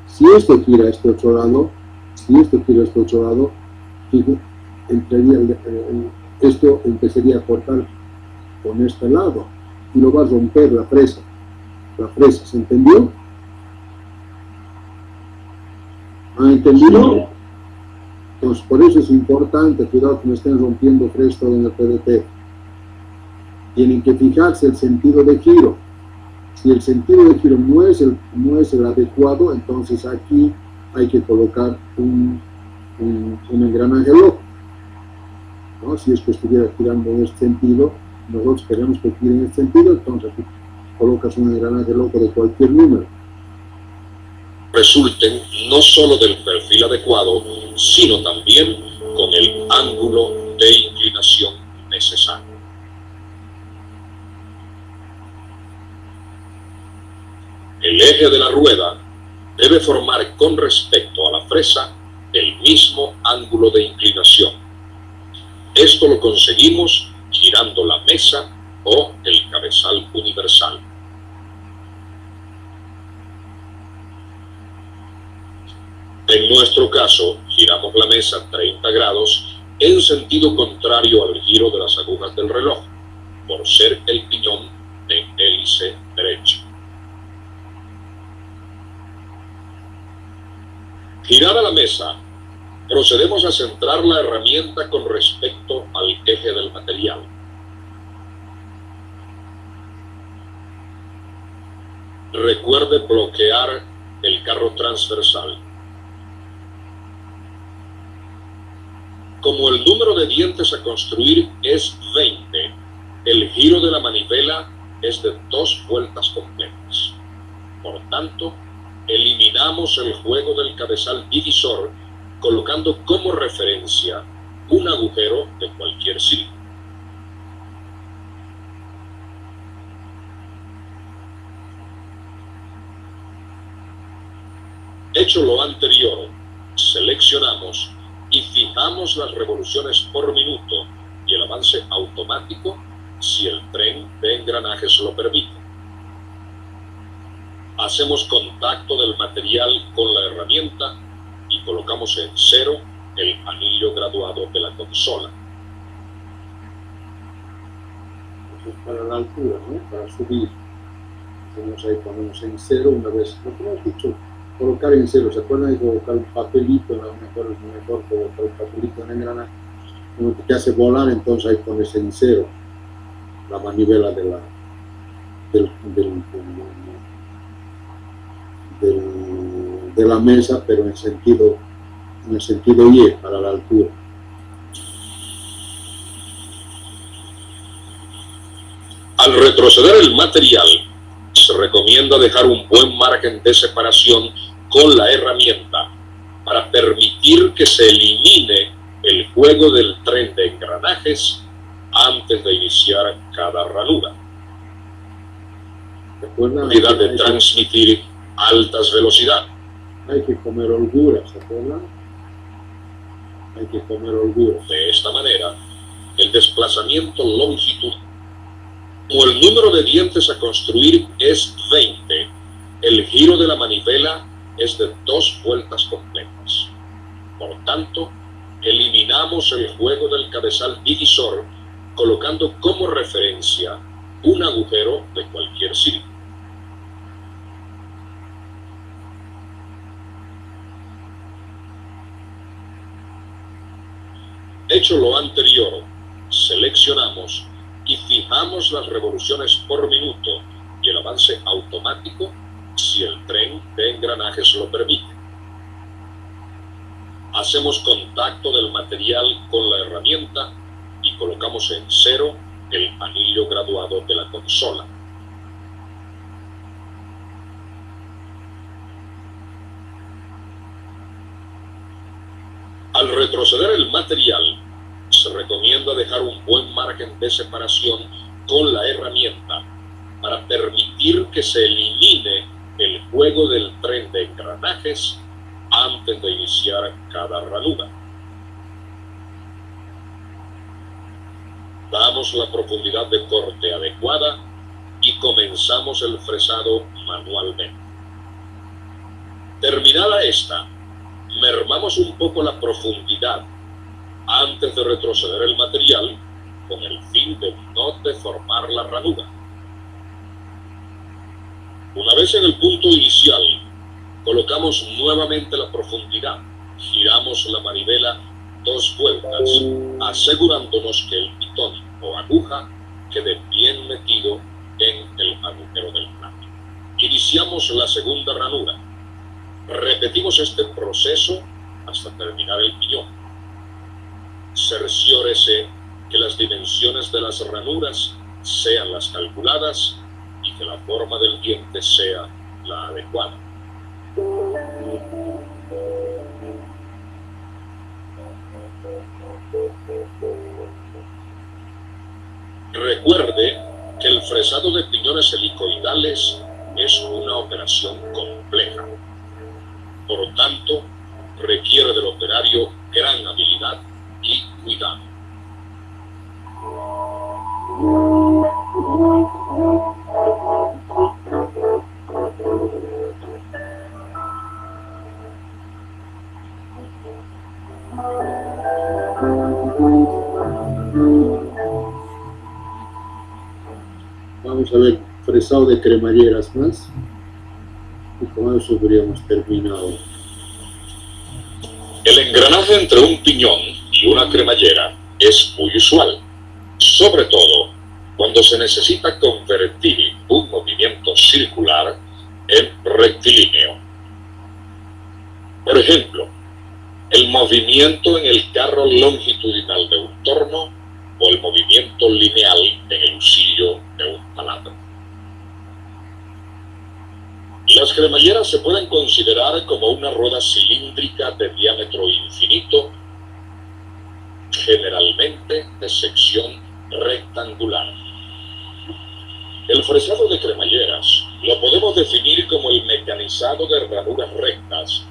Si esto gira a este otro lado, esto empezaría a cortar con este lado y lo va a romper la fresa. ¿Se entendió? ¿Ha entendido? Sí. Entonces, por eso es importante, cuidado que no estén rompiendo fresa en el PDT. Tienen que fijarse el sentido de giro. Si el sentido de giro no es el adecuado, entonces aquí hay que colocar un engranaje loco, ¿no? Si es que estuviera girando en este sentido, nosotros queremos que gire en este sentido, entonces aquí colocas un engranaje loco de cualquier número. resulten no solo del perfil adecuado, sino también con el ángulo de inclinación necesario. El eje de la rueda debe formar con respecto a la fresa el mismo ángulo de inclinación. Esto lo conseguimos girando la mesa o el cabezal universal. En nuestro caso, giramos la mesa 30 grados en sentido contrario al giro de las agujas del reloj, por ser el piñón de hélice derecho. Girada la mesa, procedemos a centrar la herramienta con respecto al eje del material. Recuerde bloquear el carro transversal. Como el número de dientes a construir es 20, el giro de la manivela es de 2 vueltas completas. Por tanto, eliminamos el juego del cabezal divisor colocando como referencia un agujero de cualquier sitio. Hecho lo anterior, seleccionamos y fijamos las revoluciones por minuto y el avance automático si el tren de engranajes lo permite. Hacemos contacto del material con la herramienta y colocamos en 0 el anillo graduado de la consola. Eso es para la altura, ¿no? Para subir. Hacemos ahí, ponemos en 0 una vez. Lo que hemos dicho, colocar en 0. ¿Se acuerdan de colocar un papelito? A lo mejor es mejor colocar un papelito en el engranaje. Uno que te hace volar, entonces ahí pones en 0 la manivela de la mesa, pero en el sentido Y, para la altura. Al retroceder el material, se recomienda dejar un buen margen de separación con la herramienta para permitir que se elimine el juego del tren de engranajes antes de iniciar cada ranura. Cuidado de transmitir altas velocidades. Hay que comer holgura, ¿se acuerdan? Hay que comer holgura. De esta manera, el desplazamiento longitudinal. Como el número de dientes a construir es 20, el giro de la manivela es de 2 vueltas completas. Por tanto, eliminamos el juego del cabezal divisor colocando como referencia un agujero de cualquier círculo. Hecho lo anterior, seleccionamos y fijamos las revoluciones por minuto y el avance automático si el tren de engranajes lo permite. Hacemos contacto del material con la herramienta y colocamos en 0 el anillo graduado de la consola. Al retroceder el material, se recomienda dejar un buen margen de separación con la herramienta para permitir que se elimine el juego del tren de engranajes antes de iniciar cada ranura. Damos la profundidad de corte adecuada y comenzamos el fresado manualmente. Terminada esta, mermamos un poco la profundidad antes de retroceder el material con el fin de no deformar la ranura. Una vez en el punto inicial, colocamos nuevamente la profundidad, giramos la manivela 2 vueltas, asegurándonos que el pitón o aguja quede bien metido en el agujero del plato. Iniciamos la segunda ranura. Repetimos este proceso hasta terminar el piñón. Cerciórese que las dimensiones de las ranuras sean las calculadas y que la forma del diente sea la adecuada. Recuerde que el fresado de piñones helicoidales es una operación compleja. Por tanto, requiere del operario gran habilidad y cuidado. Vamos a ver fresado de cremalleras más. Y con eso habríamos terminado. El engranaje entre un piñón y una cremallera es muy usual, sobre todo cuando se necesita convertir un movimiento circular en rectilíneo. Por ejemplo, el movimiento en el carro longitudinal de un torno o el movimiento lineal en el husillo de un taladro. Las cremalleras se pueden considerar como una rueda cilíndrica de diámetro infinito, generalmente de sección rectangular. El fresado de cremalleras lo podemos definir como el mecanizado de ranuras rectas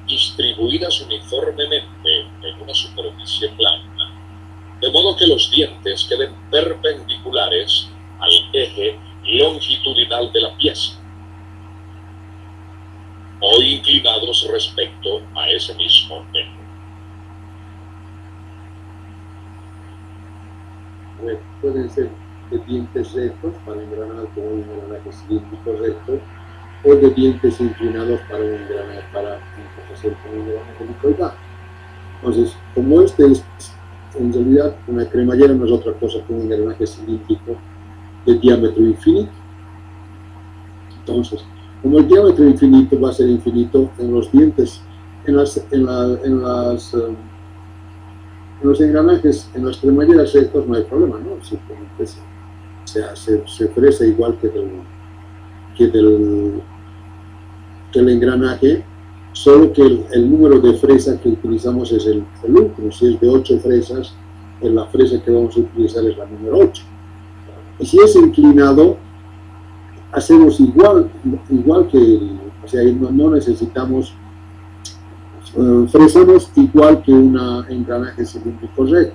distribuidas uniformemente en una superficie plana, de modo que los dientes queden perpendiculares al eje longitudinal de la pieza o inclinados respecto a ese mismo eje. Pueden ser de dientes rectos para engranar con un engranaje cilíndrico recto o de dientes inclinados para un engranaje hacer con un engranaje helicoidal. Entonces, como este es en realidad una cremallera, no es otra cosa que un engranaje cilíndrico de diámetro infinito. Entonces, como el diámetro infinito va a ser infinito en los dientes, en los engranajes, en las cremalleras rectas no hay problema, ¿no? Simplemente se fresa igual que del engranaje, solo que el número de fresa que utilizamos es el último. Si es de 8 fresas, la fresa que vamos a utilizar es la número 8. Y si es inclinado, hacemos igual que, o sea, no necesitamos, fresamos igual que un engranaje cilíndrico recto.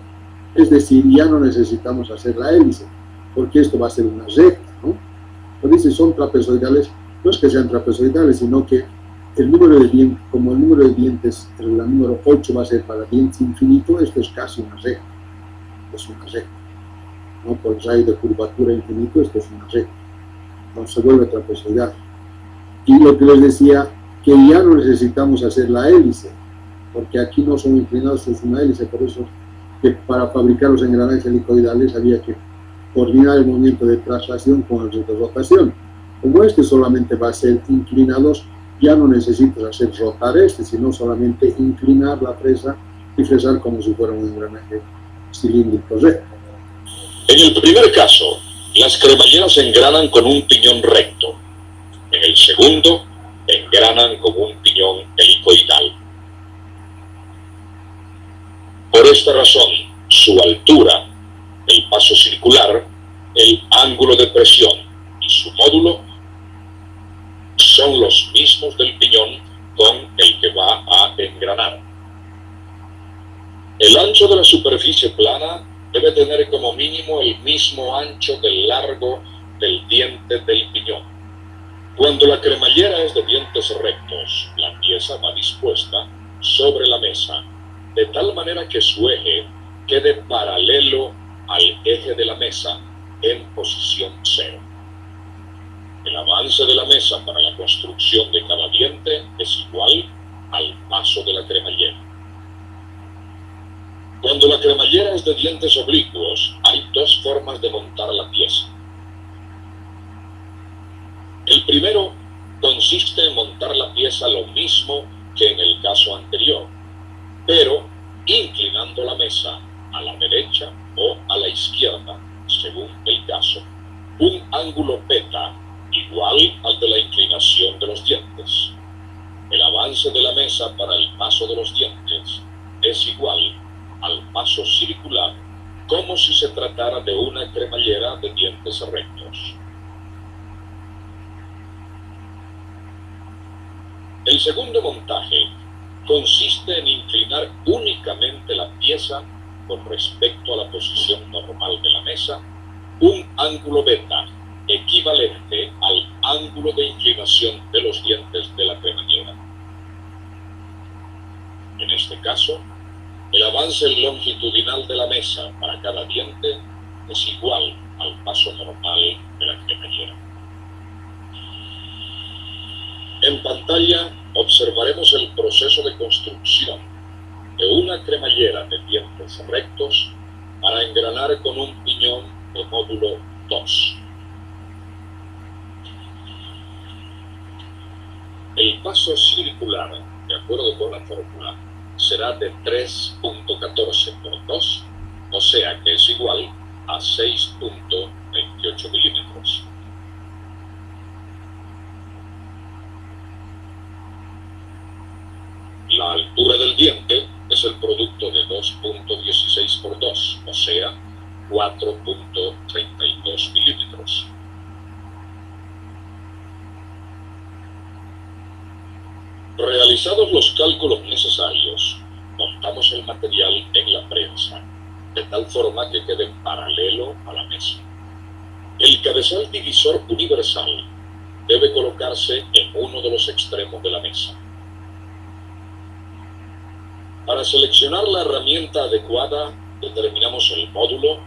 Es decir, ya no necesitamos hacer la hélice, porque esto va a ser una recta, ¿no? Entonces, si son trapezoidales, no es que sean trapezoidales, sino que el número de dientes, como el número de dientes, la número 8 va a ser para dientes infinito, esto es casi una recta. Es una recta, ¿no? Por el rayo de curvatura infinito, esto es una recta. No se vuelve trapezoidal. Y lo que les decía, que ya no necesitamos hacer la hélice, porque aquí no son inclinados, es una hélice, por eso que para fabricar los engranajes helicoidales había que coordinar el movimiento de traslación con el de rotación. Como este solamente va a ser inclinados, ya no necesitas hacer rotar sino solamente inclinar la fresa y fresar como si fuera un engranaje cilíndrico recto. En el primer caso, las cremalleras engranan con un piñón recto. En el segundo, engranan con un piñón helicoidal. Por esta razón, su altura, el paso circular, el ángulo de presión y su módulo son los mismos del piñón con el que va a engranar. El ancho de la superficie plana debe tener como mínimo el mismo ancho del largo del diente del piñón. Cuando la cremallera es de dientes rectos, la pieza va dispuesta sobre la mesa, de tal manera que su eje quede paralelo al eje de la mesa en posición cero. El avance de la mesa para la construcción de cada diente es igual al paso de la cremallera. Cuando la cremallera es de dientes oblicuos, hay dos formas de montar la pieza. El primero consiste en montar la pieza lo mismo que en el caso anterior, pero inclinando la mesa a la derecha o a la izquierda, según el caso, un ángulo beta igual al de la inclinación de los dientes. El avance de la mesa para el paso de los dientes es igual al paso circular, como si se tratara de una cremallera de dientes rectos. El segundo montaje consiste en inclinar únicamente la pieza con respecto a la posición normal de la mesa, un ángulo beta equivalente al ángulo de inclinación de los dientes de la cremallera. En este caso, el El avance longitudinal de la mesa para cada diente es igual al paso normal de la cremallera. En pantalla observaremos el proceso de construcción de una cremallera de dientes rectos para engranar con un piñón de módulo 2. El paso circular, de acuerdo con la fórmula, será de 3.14 por 2, o sea que es igual a 6.28 milímetros. La altura del diente es el producto de 2.16 por 2, o sea, 4.32 milímetros. Realizados los cálculos necesarios, montamos el material en la prensa, de tal forma que quede paralelo a la mesa. El cabezal divisor universal debe colocarse en uno de los extremos de la mesa. Para seleccionar la herramienta adecuada, determinamos el módulo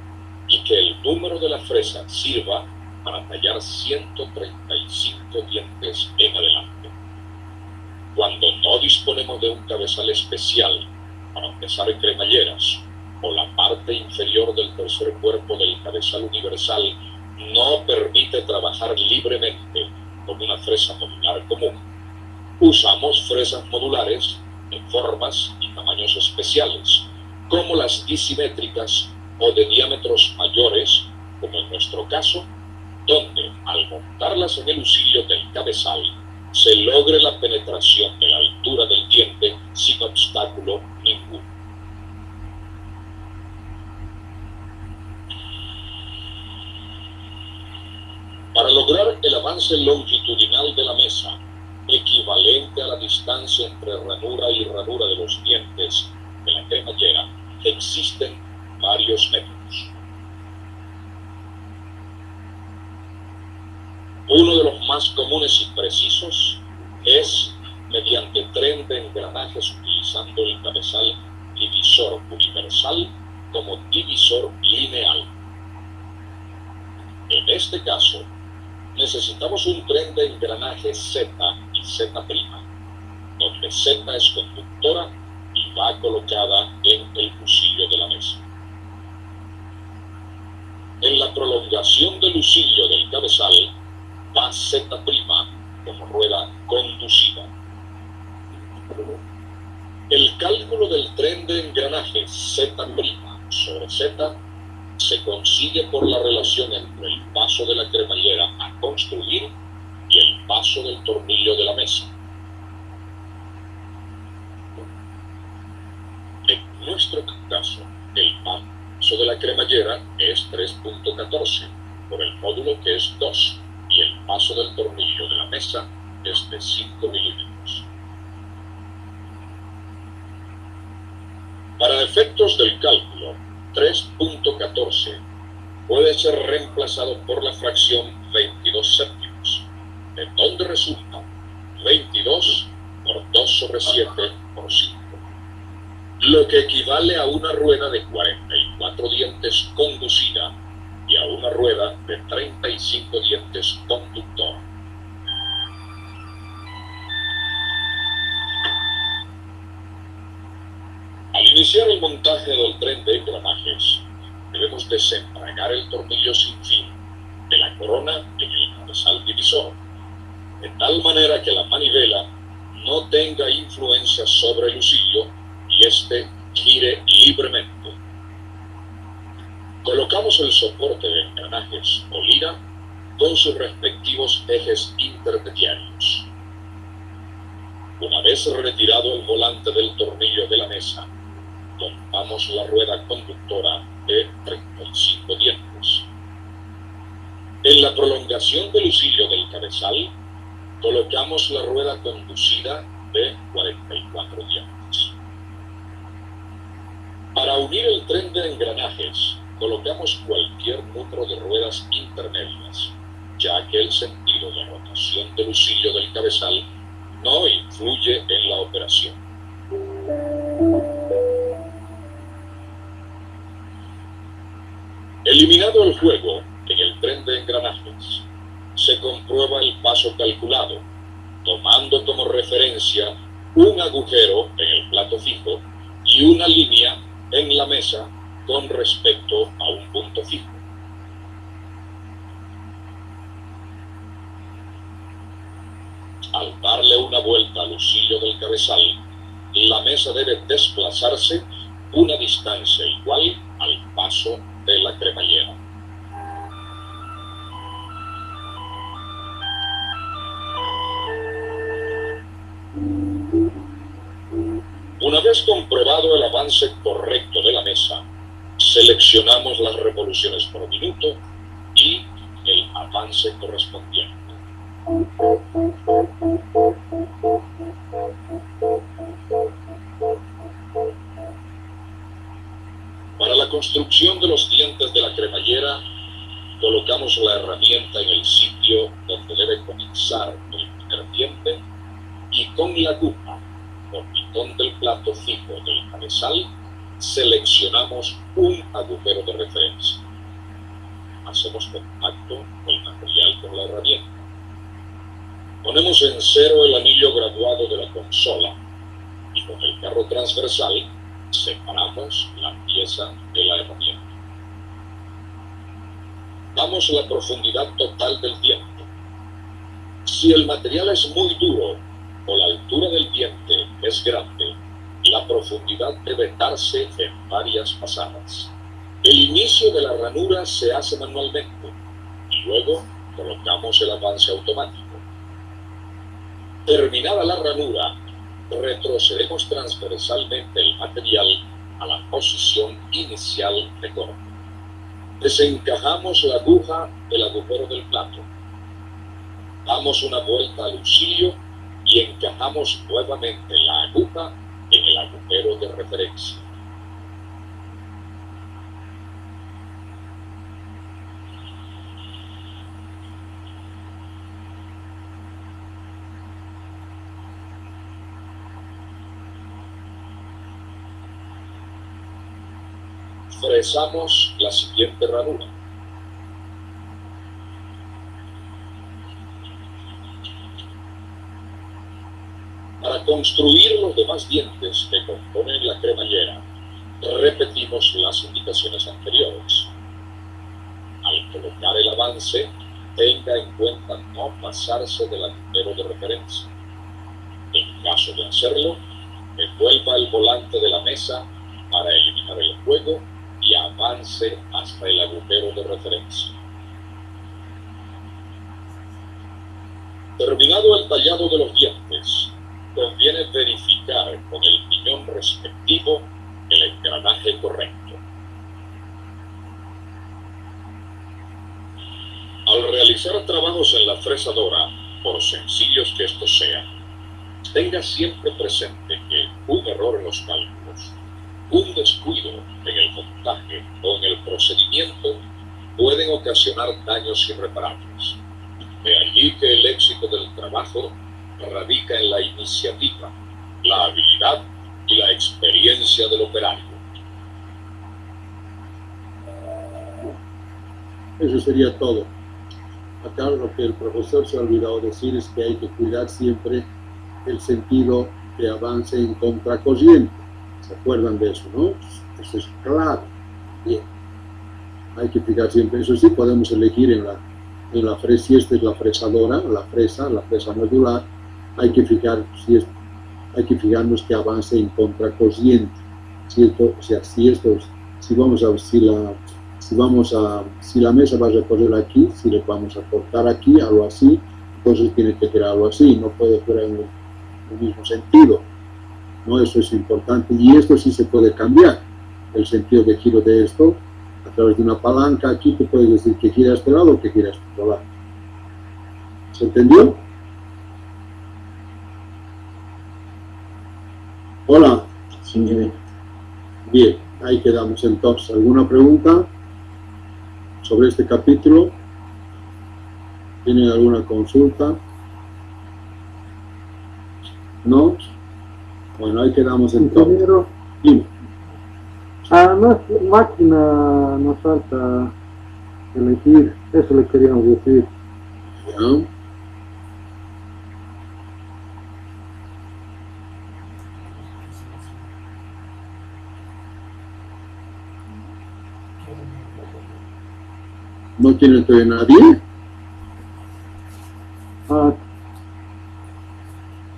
y que el número de la fresa sirva para tallar 135 dientes en adelante. Cuando no disponemos de un cabezal especial para empezar cremalleras, o la parte inferior del tercer cuerpo del cabezal universal no permite trabajar libremente con una fresa modular común, usamos fresas modulares de formas y tamaños especiales, como las disimétricas o de diámetros mayores, como en nuestro caso, donde al montarlas en el husillo del cabezal se logre la penetración de la altura del diente sin obstáculo ninguno. Para lograr el avance longitudinal de la mesa, equivalente a la distancia entre ranura y ranura de los dientes de la cremallera, existen varios métodos. Uno de los más comunes y precisos es mediante tren de engranajes utilizando el cabezal divisor universal como divisor lineal. En este caso, necesitamos un tren de engranaje Z y Z', donde Z es conductora y va colocada en el husillo de la mesa. En la prolongación del husillo del cabezal va Z' como rueda conducida. El cálculo del tren de engranaje Z' sobre Z se consigue por la relación entre el paso de la cremallera a construir y el paso del tornillo de la mesa. En nuestro caso, el paso de la cremallera es 3.14 por el módulo que es 2 y el paso del tornillo de la mesa es de 5 milímetros. Para efectos del cálculo, 3.14 puede ser reemplazado por la fracción 22 séptimos, de donde resulta 22 por 2 sobre 7 por 5, lo que equivale a una rueda de 44 dientes conducida y a una rueda de 35 dientes conductora. Al iniciar el montaje del tren de engranajes, debemos desempagar el tornillo sin fin de la corona en el cabezal divisor, de tal manera que la manivela no tenga influencia sobre el husillo y éste gire libremente. Colocamos el soporte de engranajes o lira con sus respectivos ejes intermediarios. Una vez retirado el volante del tornillo de la mesa, montamos la rueda conductora de 35 dientes. En la prolongación del husillo del cabezal, colocamos la rueda conducida de 44 dientes. Para unir el tren de engranajes, colocamos cualquier número de ruedas intermedias, ya que el sentido de rotación del husillo del cabezal no influye en la operación. Eliminado el juego en el tren de engranajes, se comprueba el paso calculado, tomando como referencia un agujero en el plato fijo y una línea en la mesa con respecto a un punto fijo. Al darle una vuelta al husillo del cabezal, la mesa debe desplazarse una distancia igual al paso de la cremallera. Una vez comprobado el avance correcto de la mesa, seleccionamos las revoluciones por minuto y el avance correspondiente. Para la construcción de los dientes de la cremallera, colocamos la herramienta en el sitio donde debe comenzar el primer diente y con la aguja o pitón del plato fijo del cabezal seleccionamos un agujero de referencia. Hacemos contacto con el material con la herramienta. Ponemos en cero el anillo graduado de la consola y con el carro transversal separamos la pieza de la herramienta. Damos la profundidad total del diente. Si el material es muy duro o la altura del diente es grande, la profundidad debe darse en varias pasadas. El inicio de la ranura se hace manualmente y luego colocamos el avance automático. Terminada la ranura, retrocedemos transversalmente el material a la posición inicial de corte. Desencajamos la aguja del agujero del plato. Damos una vuelta al husillo y encajamos nuevamente la aguja en el agujero de referencia. Fresamos la siguiente ranura. Para construir los demás dientes que componen la cremallera, repetimos las indicaciones anteriores. Al colocar el avance, tenga en cuenta no pasarse del agujero de referencia. En caso de hacerlo, envuelva el volante de la mesa para eliminar el juego y avance hasta el agujero de referencia. Terminado el tallado de los dientes, conviene verificar con el piñón respectivo el engranaje correcto. Al realizar trabajos en la fresadora, por sencillos que estos sean, tenga siempre presente que un error en los cálculos, un descuido en el montaje o en el procedimiento pueden ocasionar daños irreparables. De allí que el éxito del trabajo radica en la iniciativa, la habilidad y la experiencia del operario. Eso sería todo. Acá lo que el profesor se ha olvidado decir es que hay que cuidar siempre el sentido de avance en contracorriente. ¿Se acuerdan de eso, no? Eso es claro. Bien. Hay que fijar siempre. Eso sí, podemos elegir en la fresa, si esta es la fresadora, la fresa medular, hay que fijarnos que avance en contracorriente. Si la mesa va a recorrer aquí, si le vamos a cortar aquí, algo así, entonces tiene que tirarlo así, no puede fuera en el mismo sentido. ¿No? Eso es importante y esto sí se puede cambiar. El sentido de giro de esto, a través de una palanca, aquí tú puedes decir que gira a este lado o que gira a este otro lado. ¿Se entendió? Hola. Sí. Bien, ahí quedamos entonces. ¿Alguna pregunta sobre este capítulo? ¿Tienen alguna consulta? ¿No? Bueno, ahí quedamos entonces. Ingeniero, Dime. a nuestra máquina nos falta elegir, eso le queríamos decir. ¿Ya? ¿No tiene todavía nadie? Ah,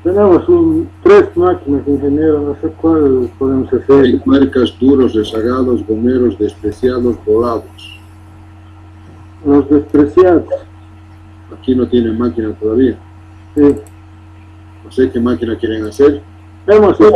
tenemos 3 máquinas, ingeniero, no sé cuál podemos hacer. Hay marcas, duros, rezagados, gomeros, despreciados, volados. Los despreciados, Aquí no tienen máquina todavía. sí. No sé qué máquina quieren hacer. Hemos hecho